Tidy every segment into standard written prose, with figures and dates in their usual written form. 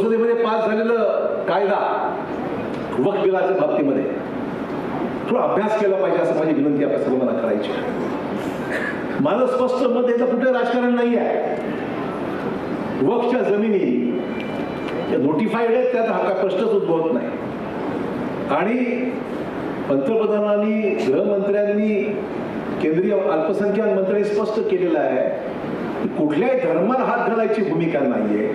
संसदेमध्ये pass झालेलं कायदा वक्फ बिलाच्या बाबतीमध्ये थोडा अभ्यास केला पाहिजे असं माझी विनंती आपल्या सर्वांना करायची आहे. माझं स्पष्ट मत याचं कुठे राजकारण नाही आहे. वक्फच्या जमिनी नोटिफाईड आहेत, त्यात हा काय प्रश्नच उद्भवत नाही. आणि पंतप्रधानांनी, गृहमंत्र्यांनी, केंद्रीय अल्पसंख्याक मंत्र्यांनी स्पष्ट केलेलं आहे की कुठल्याही धर्माला हात घालायची भूमिका नाहीये,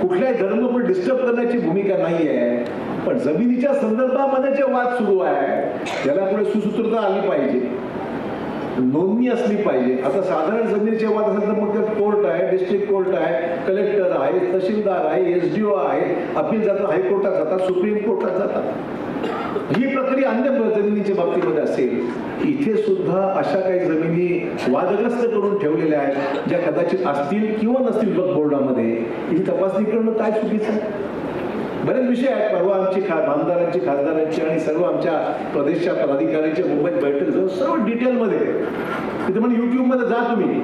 कुठल्याही धर्म पण डिस्टर्ब करण्याची भूमिका नाहीये. पण जमिनीच्या संदर्भामध्ये जे वाद सुरू आहे त्याला पुढे सुसूत्रता आली पाहिजे, नोंदणी असली पाहिजे. आता साधारण जमिनीचे वाद असेल तर मग कोर्ट आहे, डिस्ट्रिक्ट कोर्ट आहे, कलेक्टर आहे, तहसीलदार आहे, SDO आहे, अपील जातात, हायकोर्टात जातात, सुप्रीम कोर्टात जातात. ही प्रक्रिया अन्य जमिनीच्या बाबतीमध्ये असेल. इथे सुद्धा अशा काही जमिनी वादग्रस्त करून ठेवलेल्या आहेत ज्या कदाचित असतील किंवा नसतील वक्फ बोर्डामध्ये. ही तपासणी करणं काय चुकीचं आहे? बरेच विषय आहेत. परवा आमची आमदारांची, खासदारांची आणि सर्व आमच्या प्रदेशच्या पदाधिकाऱ्यांच्या मुंबईत बैठक झाली, सर्व डिटेलमध्ये. तिथे म्हणजे युट्यूबमध्ये जा तुम्ही.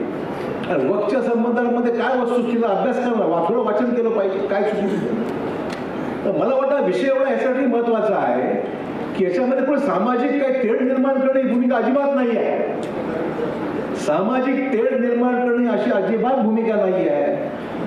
वक्फच्या संबंधामध्ये काय वस्तुस्थितीचा अभ्यास करा, थोडं वाचन केलं पाहिजे. काय चुकीचं? मला वाटतं विषय एवढा यासाठी महत्वाचा आहे की याच्यामध्ये पण सामाजिक काही तेढ निर्माण करणे ही भूमिका अजिबात नाही आहे. सामाजिक तेढ निर्माण करणे अशी अजिबात भूमिका नाही आहे.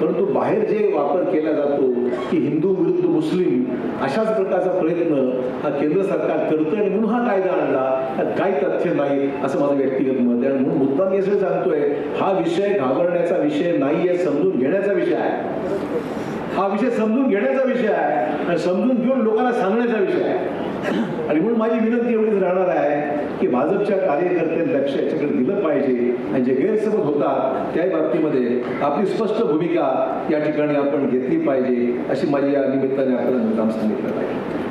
परंतु बाहेर जे वापर केला जातो की हिंदू विरुद्ध मुस्लिम अशाच प्रकारचा प्रयत्न हा केंद्र सरकार करतोय आणि म्हणून हा कायदा आणला, काही तथ्य नाही असं माझं व्यक्तिगत मत आहे. म्हणून मुद्दा मी असं सांगतोय, हा विषय घाबरण्याचा विषय नाहीये, समजून घेण्याचा विषय आहे. हा विषय समजून घेण्याचा विषय आहे आणि समजून घेऊन लोकांना सांगण्याचा विषय आहे. आणि म्हणून माझी विनंती एवढीच राहणार आहे की भाजपच्या कार्यकर्त्यांनी लक्ष याच्याकडे दिलं पाहिजे आणि जे गैरसमज होतात त्या बाबतीमध्ये आपली स्पष्ट भूमिका या ठिकाणी आपण घेतली पाहिजे अशी माझी या निमित्ताने आपल्याला मुद्दाम सांगितलं पाहिजे.